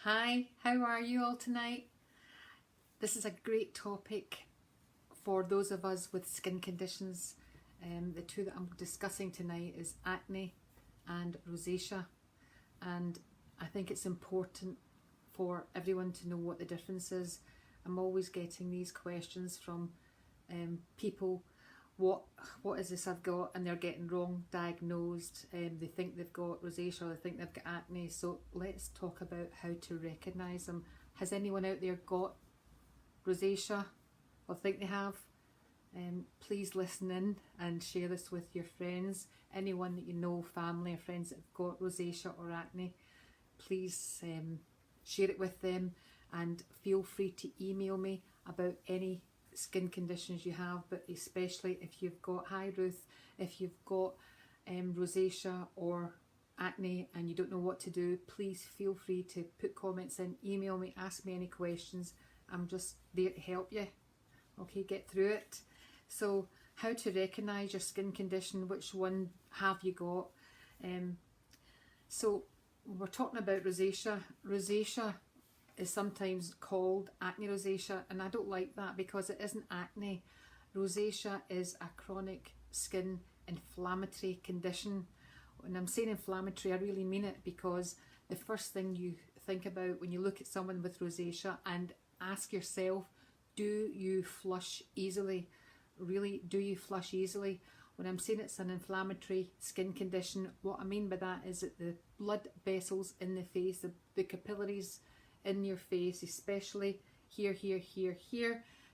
Hi, how are you all tonight? This is a great topic for those of us with skin conditions. The two that I'm discussing tonight is acne and rosacea, and I think it's important for everyone to know what the difference is. I'm always getting these questions from people. What is this I've got, and they're getting wrong diagnosed. They think they've got rosacea, or they think they've got acne. So let's talk about how to recognise them. Has anyone out there got rosacea or think they have? Please listen in and share this with your friends. Anyone that you know, family or friends that have got rosacea or acne, please share it with them, and feel free to email me about any skin conditions you have, but especially if you've got high Ruth, if you've got rosacea or acne and you don't know what to do, please feel free to put comments in, email me, ask me any questions. I'm just there to help you. Okay, get through it. So how to recognise your skin condition, which one have you got? So we're talking about rosacea. Rosacea is sometimes called acne rosacea, and I don't like that because it isn't acne. Rosacea is a chronic skin inflammatory condition. When I'm saying inflammatory, I really mean it, because the first thing you think about when you look at someone with rosacea, and ask yourself, do you flush easily? Really, do you flush easily? When I'm saying it's an inflammatory skin condition, what I mean by that is that the blood vessels in the face, the capillaries in your face, especially here,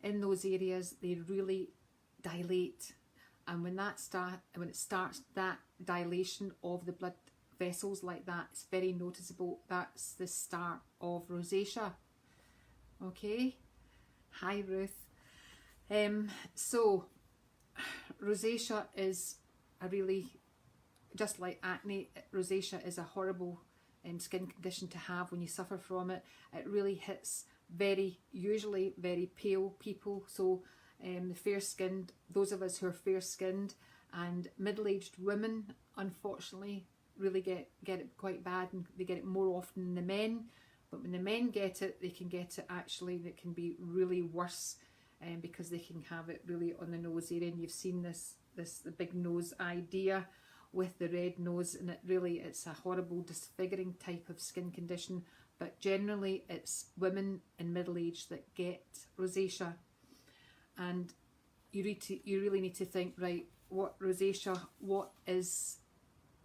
in those areas, they really dilate. And when it starts, that dilation of the blood vessels like that, it's very noticeable. That's the start of rosacea. Okay. Hi, Ruth. So rosacea is a really, just like acne, rosacea is a horrible skin condition to have when you suffer from it. It really hits usually very pale people. So the fair skinned, those of us who are fair skinned, and middle-aged women, unfortunately, really get it quite bad, and they get it more often than the men. But when the men get it, they can get it actually, that can be really worse, because they can have it really on the nose area. And you've seen the big nose idea with the red nose, and it's a horrible disfiguring type of skin condition. But generally it's women in middle age that get rosacea, and you really need to think, right, what rosacea, what is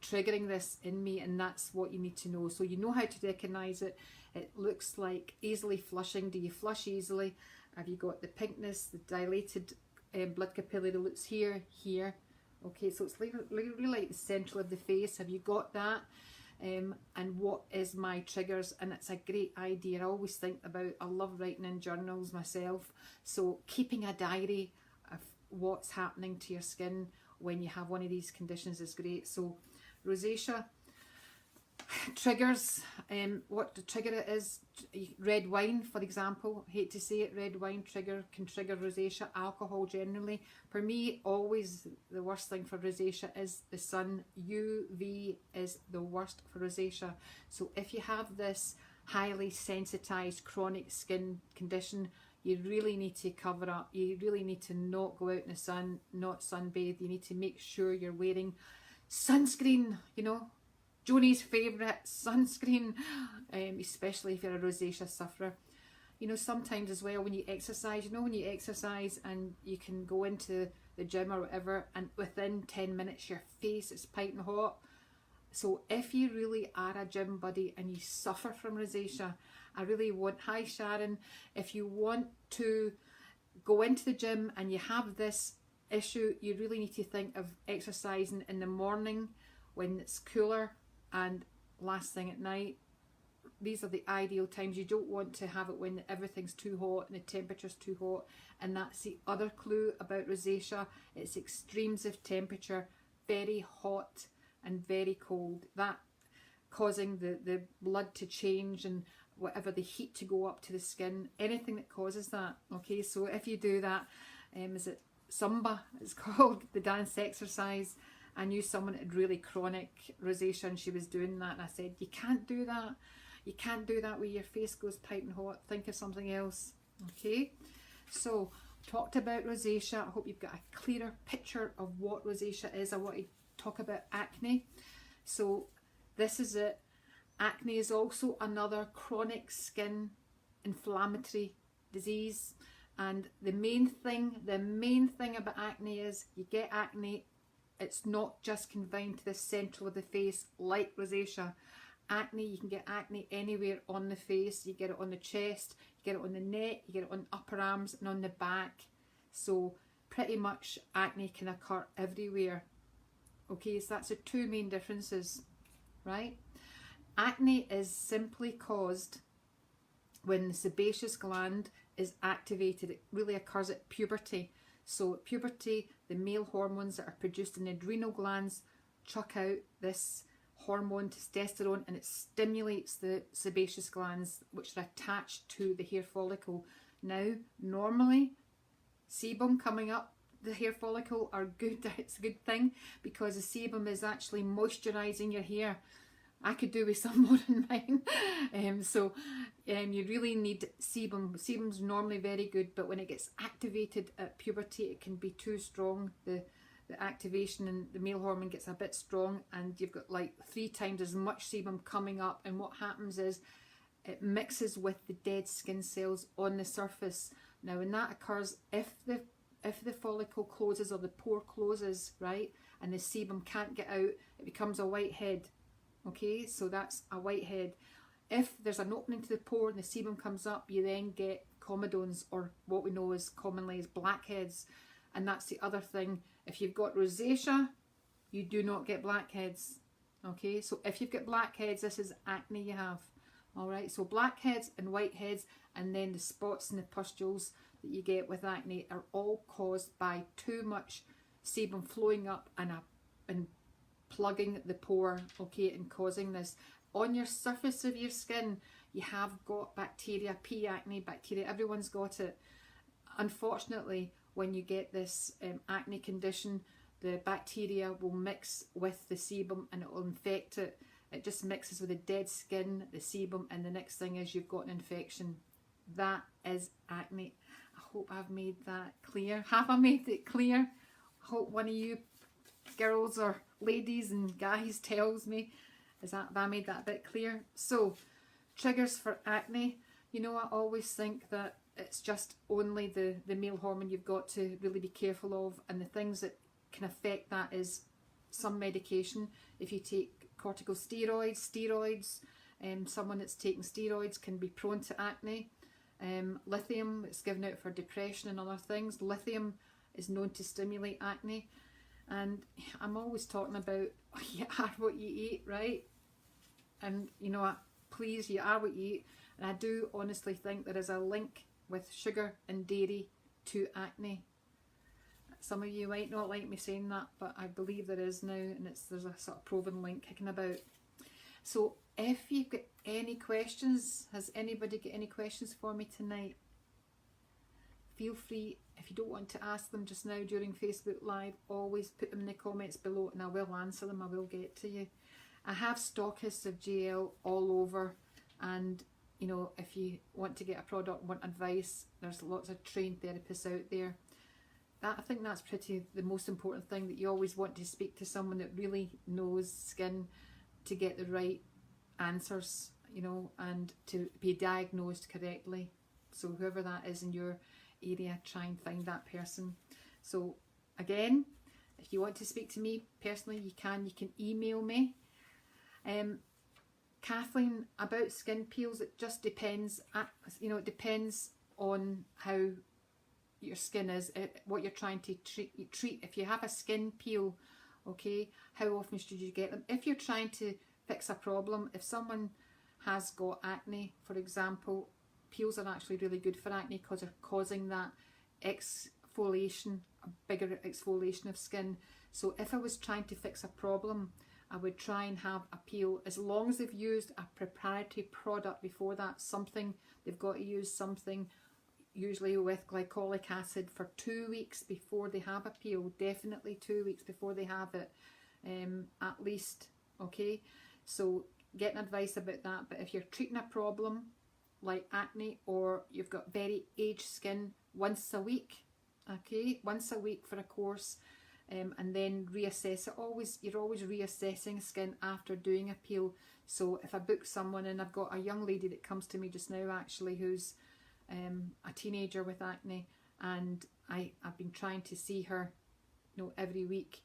triggering this in me? And that's what you need to know. So you know how to recognise it. It looks like easily flushing. Do you flush easily? Have you got the pinkness, the dilated blood capillary loops here? Okay, so it's really like the central of the face. Have you got that? And what is my triggers? And it's a great idea. I always think about, I love writing in journals myself. So keeping a diary of what's happening to your skin when you have one of these conditions is great. So rosacea triggers, what the trigger it is, red wine, for example. Hate to say it, red wine can trigger rosacea. Alcohol generally. For me, always the worst thing for rosacea is the sun. UV is the worst for rosacea. So if you have this highly sensitized chronic skin condition, you really need to cover up. You really need to not go out in the sun, not sunbathe. You need to make sure you're wearing sunscreen, Joni's favourite, sunscreen, especially if you're a rosacea sufferer. Sometimes as well when you exercise, when you exercise and you can go into the gym or whatever, and within 10 minutes your face is piping hot. So if you really are a gym buddy and you suffer from rosacea, I really want, hi Sharon, if you want to go into the gym and you have this issue, you really need to think of exercising in the morning when it's cooler, and last thing at night. These are the ideal times. You don't want to have it when everything's too hot and the temperature's too hot. And that's the other clue about rosacea. It's extremes of temperature, very hot and very cold. That causing the blood to change, and whatever, the heat to go up to the skin, anything that causes that. Okay, so if you do that, is it Zumba? It's called the dance exercise. I knew someone that had really chronic rosacea and she was doing that, and I said, you can't do that. You can't do that where your face goes piping hot. Think of something else. Okay, so talked about rosacea. I hope you've got a clearer picture of what rosacea is. I want to talk about acne. So this is it. Acne is also another chronic skin inflammatory disease, and the main thing about acne is you get acne, it's not just confined to the central of the face like rosacea. Acne, you can get acne anywhere on the face. You get it on the chest, you get it on the neck, you get it on upper arms and on the back. So pretty much acne can occur everywhere. Okay, so that's the two main differences, right? Acne is simply caused when the sebaceous gland is activated. It really occurs at puberty. So at puberty, the male hormones that are produced in the adrenal glands chuck out this hormone testosterone, and it stimulates the sebaceous glands, which are attached to the hair follicle. Now, normally, sebum coming up the hair follicle are good. It's a good thing because the sebum is actually moisturising your hair. I could do with some more in mine. You really need sebum. Sebum's normally very good, but when it gets activated at puberty, it can be too strong. The activation and the male hormone gets a bit strong, and you've got like 3 times as much sebum coming up, and what happens is it mixes with the dead skin cells on the surface. Now when that occurs, if the follicle closes or the pore closes, right, and the sebum can't get out, it becomes a whitehead. Okay, so that's a whitehead. If there's an opening to the pore and the sebum comes up, you then get comedones, or what we know as commonly as blackheads. And that's the other thing. If you've got rosacea, you do not get blackheads. Okay, so if you've got blackheads, this is acne you have. Alright, so blackheads and whiteheads, and then the spots and the pustules that you get with acne are all caused by too much sebum flowing up and plugging the pore, okay, and causing this. On your surface of your skin, you have got bacteria, P. acne bacteria, everyone's got it. Unfortunately, when you get this acne condition, the bacteria will mix with the sebum and it will infect it. It just mixes with the dead skin, the sebum, and the next thing is you've got an infection. That is acne. I hope I've made that clear. Have I made it clear? I hope one of you girls or ladies and guys tells me, have I made that a bit clear? So, triggers for acne. You know, I always think that it's just only the male hormone you've got to really be careful of, and the things that can affect that is some medication. If you take corticosteroids, steroids, someone that's taking steroids can be prone to acne. Lithium, it's given out for depression and other things. Lithium is known to stimulate acne. And I'm always talking about you are what you eat, right? And you know, please, you are what you eat. And I do honestly think there is a link with sugar and dairy to acne. Some of you might not like me saying that, but I believe there is now, and there's a sort of proven link kicking about. So if you've got any questions, has anybody got any questions for me tonight? Feel free, if you don't want to ask them just now during Facebook Live, always put them in the comments below and I will answer them, I will get to you. I have stockists of GL all over, and you know, if you want to get a product, want advice, there's lots of trained therapists out there. I think that's the most important thing, that you always want to speak to someone that really knows skin to get the right answers, you know, and to be diagnosed correctly. So whoever that is in your area, try and find that person. So again, if you want to speak to me personally, you can email me. Kathleen, about skin peels, it just depends, you know, it depends on how your skin is, what you're trying to treat. If you have a skin peel, okay, how often should you get them? If you're trying to fix a problem, if someone has got acne, for example, peels are actually really good for acne because they're causing that exfoliation, a bigger exfoliation of skin. So if I was trying to fix a problem, I would try and have a peel, as long as they've used a proprietary product before that, something, they've got to use something usually with glycolic acid for 2 weeks before they have a peel, definitely 2 weeks before they have it, at least, okay? So getting advice about that. But if you're treating a problem like acne, or you've got very aged skin, once a week, okay, once a week for a course, and then reassess it. You're always reassessing skin after doing a peel. So if I book someone, and I've got a young lady that comes to me just now actually, who's a teenager with acne, and I've been trying to see her, you know, every week,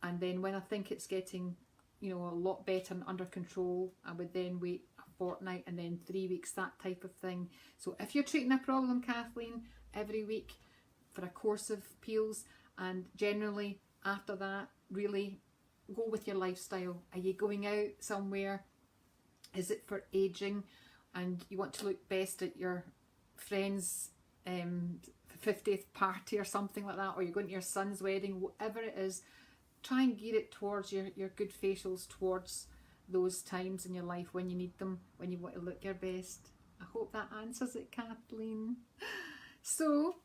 and then when I think it's getting, you know, a lot better and under control, I would then wait a fortnight and then 3 weeks, that type of thing. So if you're treating a problem, Kathleen, every week for a course of peels, and generally after that, really go with your lifestyle. Are you going out somewhere? Is it for aging and you want to look best at your friend's 50th party or something like that, or you're going to your son's wedding, whatever it is, try and gear it towards your good facials, towards those times in your life when you need them, when you want to look your best. I hope that answers it, Kathleen. So,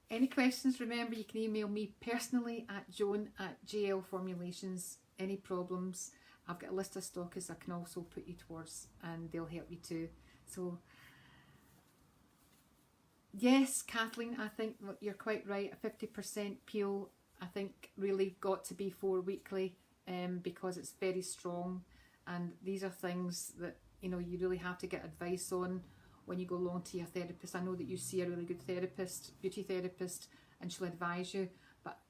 any questions, remember you can email me personally at joan@JLFormulations. Any problems, I've got a list of stockists I can also put you towards, and they'll help you too. So, yes, Kathleen, I think you're quite right. A 50% peel, I think, really got to be 4 weekly, because it's very strong, and these are things that, you know, you really have to get advice on when you go along to your therapist. I know that you see a really good therapist, beauty therapist, and she'll advise you, but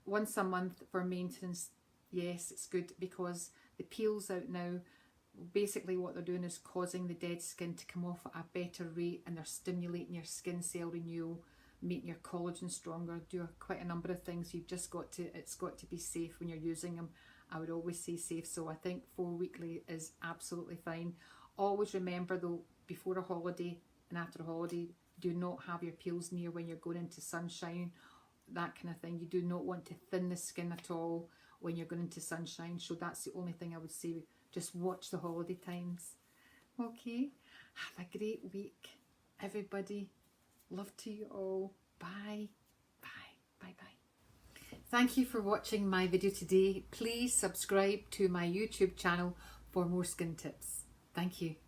once a month for maintenance, yes, it's good, because the peels out now, basically what they're doing is causing the dead skin to come off at a better rate, and they're stimulating your skin cell renewal, making your collagen stronger, do quite a number of things. You've just got to, it's got to be safe when you're using them. I would always say safe, so I think 4 weekly is absolutely fine. Always remember though, before a holiday and after a holiday, do not have your peels near when you're going into sunshine, that kind of thing. You do not want to thin the skin at all when you're going into sunshine. So that's the only thing I would say. Just watch the holiday times. Okay, have a great week, everybody. Love to you all. Bye. Bye. Bye. Bye. Thank you for watching my video today. Please subscribe to my YouTube channel for more skin tips. Thank you.